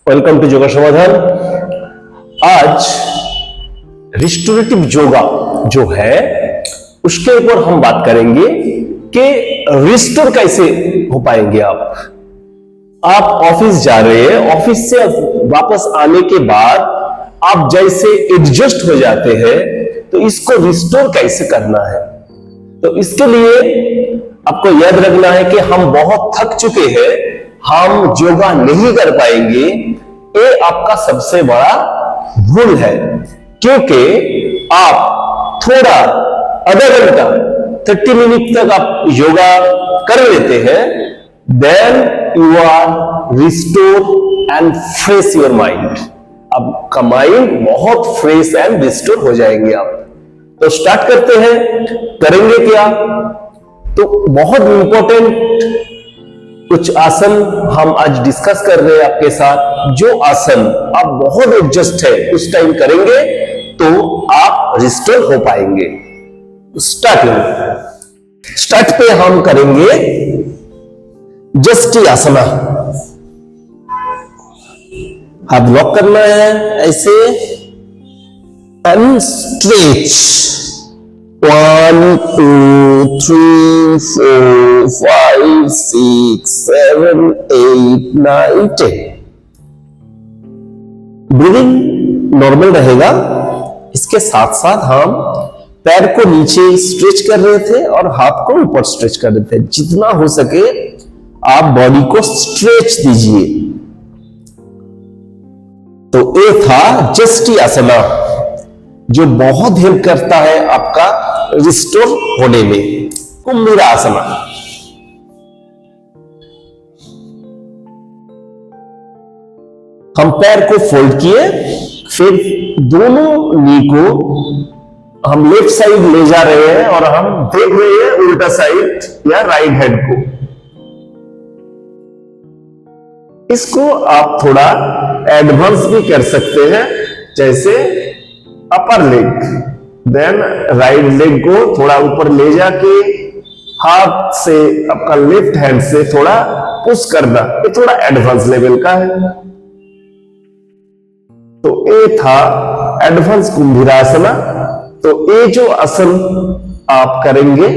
Welcome to yoga समाधान। आज restorative yoga जो है उसके ऊपर हम बात करेंगे कि रिस्टोर कैसे हो पाएंगे। आप ऑफिस जा रहे हैं, ऑफिस से वापस आने के बाद आप जैसे एडजस्ट हो जाते हैं, तो इसको रिस्टोर कैसे करना है। तो इसके लिए आपको याद रखना है कि हम बहुत थक चुके हैं, हम योगा नहीं कर पाएंगे। ये आपका सबसे बड़ा भूल है, क्योंकि आप थोड़ा आधा घंटा 30 मिनट तक आप योगा कर लेते हैं, then you are restore and fresh your mind. आपका माइंड बहुत फ्रेश एंड रिस्टोर हो जाएंगे आप। तो स्टार्ट करते हैं। करेंगे क्या? तो बहुत इंपॉर्टेंट कुछ आसन हम आज डिस्कस कर रहे हैं आपके साथ। जो आसन आप बहुत एडजस्ट है उस टाइम करेंगे तो आप रिस्टोर हो पाएंगे। स्टार्ट पे हम करेंगे जस्टी आसना। हाथ लॉक करना है ऐसे एंड स्ट्रेच। 1 2 3 4 5 6 7 8 9 10। ब्रीदिंग नॉर्मल रहेगा। इसके साथ साथ हम पैर को नीचे स्ट्रेच कर रहे थे और हाथ को ऊपर स्ट्रेच कर रहे थे। जितना हो सके आप बॉडी को स्ट्रेच दीजिए। तो ये था जस्टी आसना, जो बहुत हेल्प करता है आपका रिस्टोर होने में। कुंभीरा आसना। हम पैर को फोल्ड किए, फिर दोनों नी को हम लेफ्ट साइड ले जा रहे हैं और हम देख रहे हैं उल्टा साइड या राइट हेड को। इसको आप थोड़ा एडवांस भी कर सकते हैं, जैसे अपर लेग, देन राइट लेग को थोड़ा ऊपर ले जाके हाथ से आपका लेफ्ट हैंड से थोड़ा पुश करना। ये थोड़ा एडवांस लेवल का है। तो ये था एडवांस कुंभीरासना। तो ये जो आसन आप करेंगे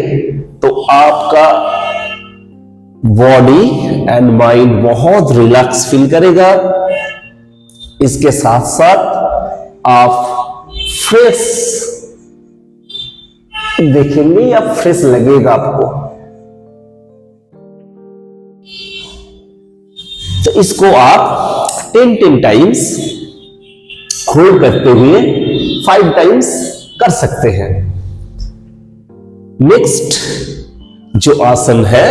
तो आपका बॉडी एंड माइंड बहुत रिलैक्स फील करेगा। इसके साथ साथ आप फ्रेश देखेंगे या फ्रेश लगेगा आपको। तो इसको आप 10 टाइम्स होल्ड करते हुए 5 टाइम्स कर सकते हैं। नेक्स्ट जो आसन है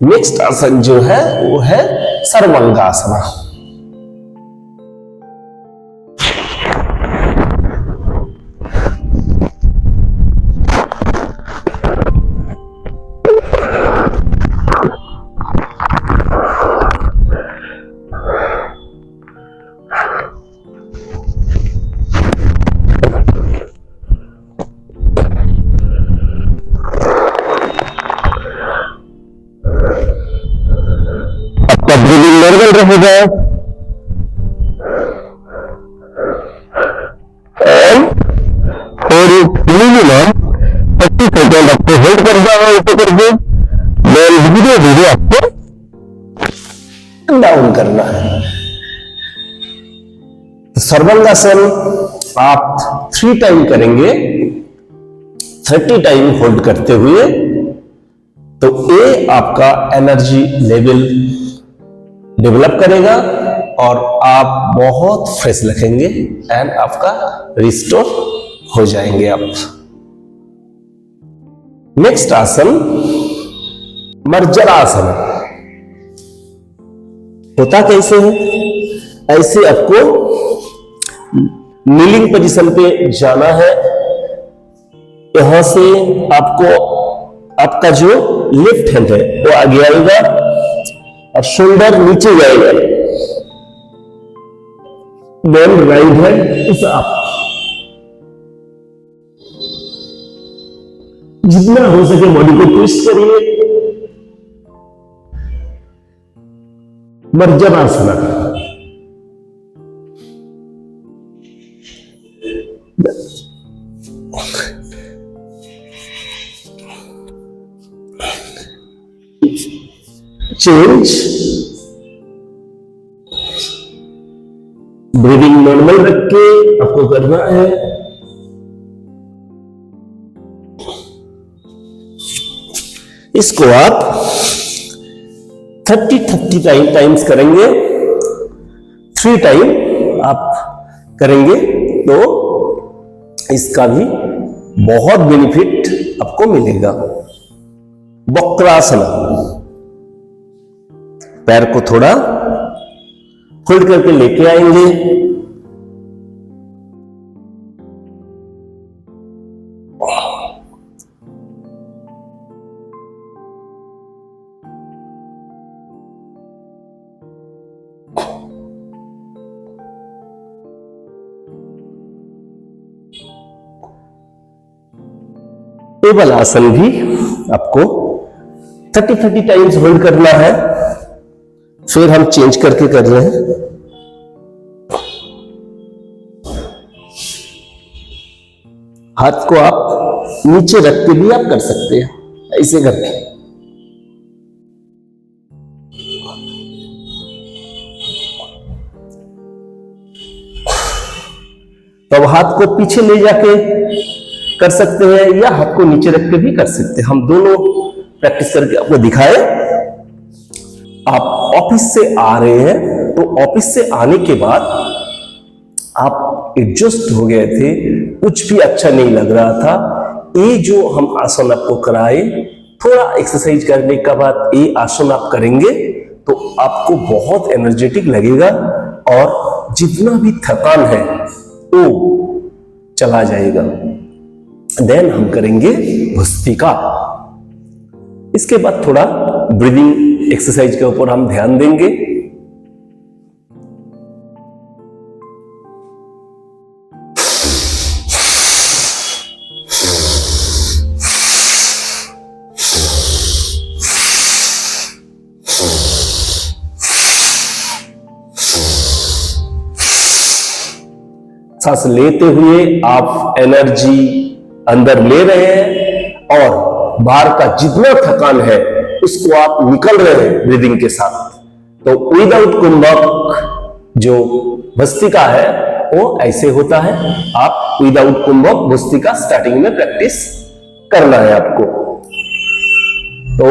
नेक्स्ट आसन जो है वो है सर्वांगासना। नॉर्मल रहेगा और मिनिमम 30 सेकेंड आपको होल्ड करना है। ऐसे करके धीरे धीरे आपको डाउन करना है। सर्वांगासन आप 3 टाइम करेंगे, 30 टाइम होल्ड करते हुए। तो ये आपका एनर्जी लेवल डेवलप करेगा और आप बहुत फ्रेश लगेंगे एंड आपका रिस्टोर हो जाएंगे आप। नेक्स्ट आसन मर्जरासन। होता कैसे है? ऐसे आपको नीलिंग पोजीशन पे जाना है। यहां से आपको आपका जो लेफ्ट हैंड है वो आगे आएगा और शोल्डर नीचे जाएगा। Then right hand is up. जितना हो सके बॉडी को ट्विस्ट करिए मर्जनासना। चेंज, ब्रीदिंग नॉर्मल रख के आपको करना है। इसको आप 30 टाइम्स करेंगे। 3 टाइम आप करेंगे तो इसका भी बहुत बेनिफिट आपको मिलेगा। वक्रासना, पैर को थोड़ा फोल्ड करके लेके आएंगे। टेबल आसन भी आपको 30 टाइम्स होल्ड करना है। फिर हम चेंज करके कर रहे हैं। हाथ को आप नीचे रख के भी आप कर सकते हैं, ऐसे करके। तो अब हाथ को पीछे ले जाके कर सकते हैं या हाथ को नीचे रख के भी कर सकते हैं। हम दोनों प्रैक्टिस करके आपको दिखाए। आप ऑफिस से आ रहे हैं तो ऑफिस से आने के बाद आप एडजस्ट हो गए थे, कुछ भी अच्छा नहीं लग रहा था। ये जो हम आसन आपको कराए, थोड़ा एक्सरसाइज करने के बाद ये आसन आप करेंगे तो आपको बहुत एनर्जेटिक लगेगा और जितना भी थकान है वो चला जाएगा। देन हम करेंगे भस्त्रिका। इसके बाद थोड़ा ब्रीदिंग एक्सरसाइज के ऊपर हम ध्यान देंगे। सांस लेते हुए आप एनर्जी अंदर ले रहे हैं और बाहर का जितना थकान है उसको आप निकल रहे हैं ब्रीदिंग के साथ। तो विदाउट कुंभक जो भस्त्रिका है वो ऐसे होता है। आप विदाउट कुंभक भस्त्रिका स्टार्टिंग में प्रैक्टिस करना है आपको। तो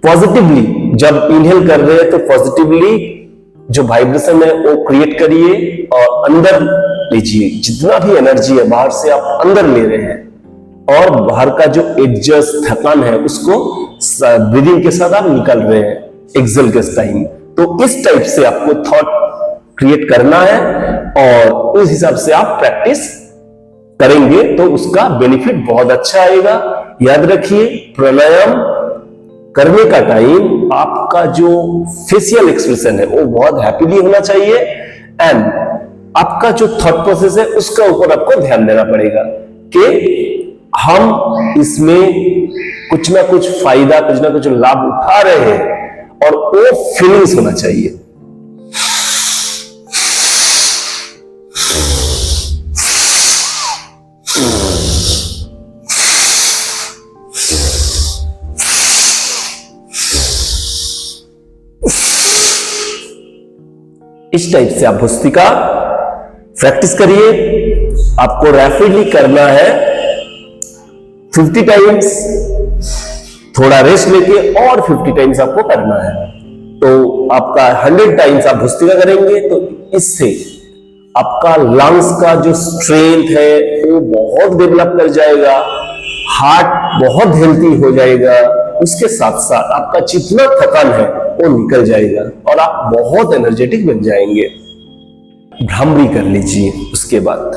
पॉजिटिवली जब इनहेल कर रहे हैं तो पॉजिटिवली जो वाइब्रेशन है वो क्रिएट करिए और अंदर लीजिए। जितना भी एनर्जी है बाहर से आप अंदर ले रहे हैं और बाहर का जो एडजस्ट थकान है उसको ब्रीदिंग के साथ आप निकल रहे हैं एक्सेल के टाइम। तो इस टाइप से आपको थॉट क्रिएट करना है और उस हिसाब से आप प्रैक्टिस करेंगे तो उसका बेनिफिट बहुत अच्छा आएगा। याद रखिए, प्राणायाम करने का टाइम आपका जो फेशियल एक्सप्रेशन है वो बहुत हैप्पीली होना चाहिए एंड आपका जो थॉट प्रोसेस है उसका ऊपर आपको ध्यान देना पड़ेगा कि हम इसमें कुछ ना कुछ फायदा, कुछ ना कुछ लाभ उठा रहे हैं और वो फीलिंग्स होना चाहिए। इस टाइप से आप भस्त्रिका प्रैक्टिस करिए। आपको रैपिडली करना है 50 टाइम्स, थोड़ा रेस्ट लेके और 50 टाइम्स आपको करना है। तो आपका 100 टाइम्स आप भस्त्रिका करेंगे तो इससे आपका लंग्स का जो स्ट्रेंथ है वो बहुत डेवलप कर जाएगा, हार्ट बहुत हेल्थी हो जाएगा, उसके साथ साथ आपका जितना थकान है वो निकल जाएगा और आप बहुत एनर्जेटिक बन जाएंगे। भ्रामरी कर लीजिए। उसके बाद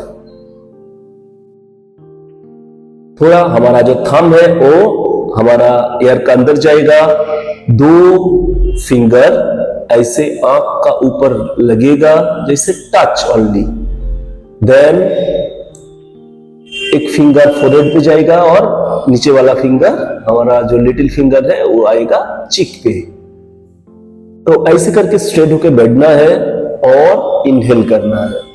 थोड़ा हमारा जो थंब है वो हमारा ईयर का अंदर जाएगा। 2 फिंगर ऐसे आंख का ऊपर लगेगा जैसे टच ओनली। देन एक फिंगर फोरहेड पे जाएगा और नीचे वाला फिंगर हमारा जो लिटिल फिंगर है वो आएगा चिक पे। तो ऐसे करके स्ट्रेट होके बैठना है और इनहेल करना है।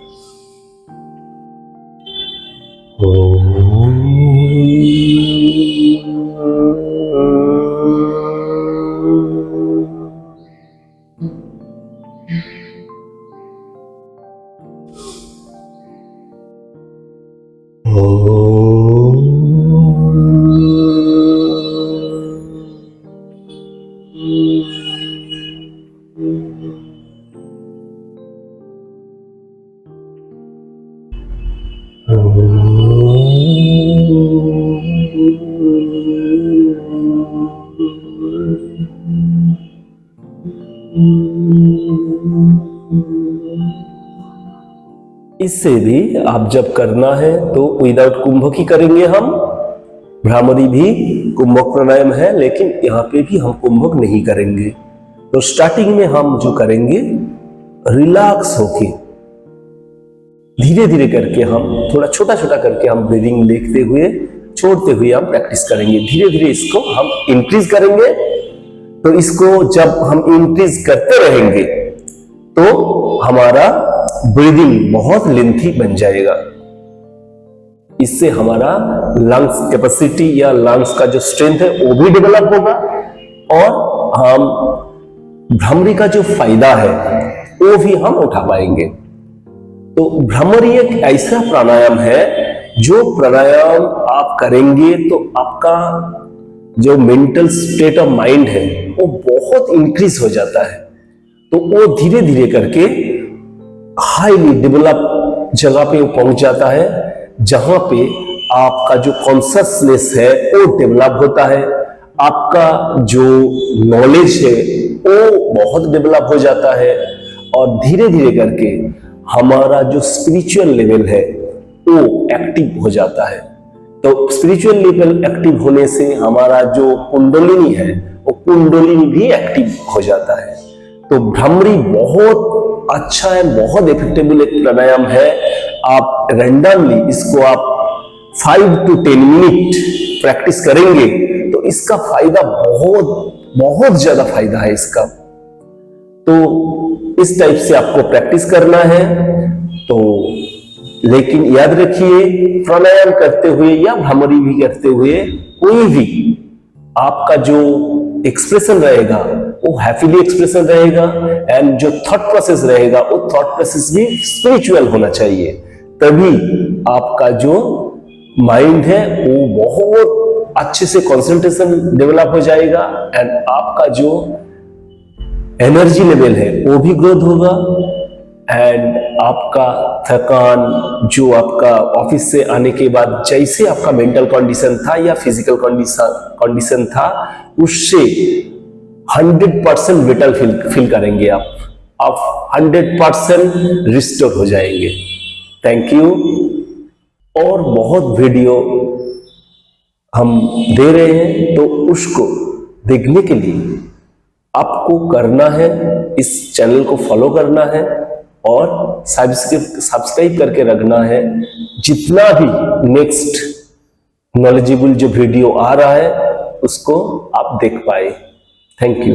इससे भी आप जब करना है तो विदाउट कुंभक ही करेंगे हम। भ्रामरी भी कुंभक प्राणायाम है, लेकिन यहाँ पे भी हम कुंभक नहीं करेंगे। तो स्टार्टिंग में हम जो करेंगे रिलैक्स होके धीरे धीरे करके हम थोड़ा छोटा छोटा करके हम ब्रीदिंग लेते हुए छोड़ते हुए हम प्रैक्टिस करेंगे। धीरे धीरे इसको हम इंक्रीज करेंगे। तो इसको जब हम इंक्रीज करते रहेंगे तो हमारा ब्रीदिंग बहुत लेंथी बन जाएगा। इससे हमारा लंग्स कैपेसिटी या लंग्स का जो स्ट्रेंथ है वो भी डेवलप होगा और हम भ्रामरी का जो फायदा है वो भी हम उठा पाएंगे। तो भ्रामरी एक ऐसा प्राणायाम है जो प्राणायाम आप करेंगे तो आपका जो मेंटल स्टेट ऑफ माइंड है वो बहुत इंक्रीज हो जाता है। तो वो धीरे धीरे करके हाईली डेवलप जगह पे वो पहुंच जाता है, जहां पे आपका जो कॉन्शियसनेस है वो डेवलप होता है, आपका जो नॉलेज है वो बहुत डेवलप हो जाता है और धीरे धीरे करके हमारा जो स्पिरिचुअल लेवल है वो एक्टिव हो जाता है। तो स्पिरिचुअल लेवल एक्टिव होने से हमारा जो कुंडलिनी है वो कुंडलिनी भी एक्टिव हो जाता है। तो भ्रामरी बहुत अच्छा है, बहुत इफेक्टिव एक प्राणायाम है। आप रैंडमली इसको आप 5 to 10 मिनट प्रैक्टिस करेंगे तो इसका फायदा बहुत ज्यादा फायदा है इसका। तो इस टाइप से आपको प्रैक्टिस करना है। तो लेकिन याद रखिए प्राणायाम करते हुए या भ्रामरी भी करते हुए कोई भी आपका जो एक्सप्रेशन रहेगा वो हैप्पीली एक्सप्रेशन रहेगा एंड जो थॉट प्रोसेस रहेगा वो थॉट प्रोसेस भी स्पिरिचुअल होना चाहिए। तभी आपका जो माइंड है वो बहुत अच्छे से कंसंट्रेशन डेवलप हो जाएगा एंड आपका जो एनर्जी लेवल है वो भी ग्रोथ होगा एंड आपका थकान जो आपका ऑफिस से आने के बाद जैसे आपका मेंटल कंडीशन था या फिजिकल कंडीशन था उससे 100% बेटर फील करेंगे आप 100% रिस्टोर हो जाएंगे। Thank you. और बहुत वीडियो हम दे रहे हैं तो उसको देखने के लिए आपको करना है, इस चैनल को फॉलो करना है और सब्सक्राइब करके रखना है। जितना भी नेक्स्ट नॉलेजेबल जो वीडियो आ रहा है उसको आप देख पाए। Thank you.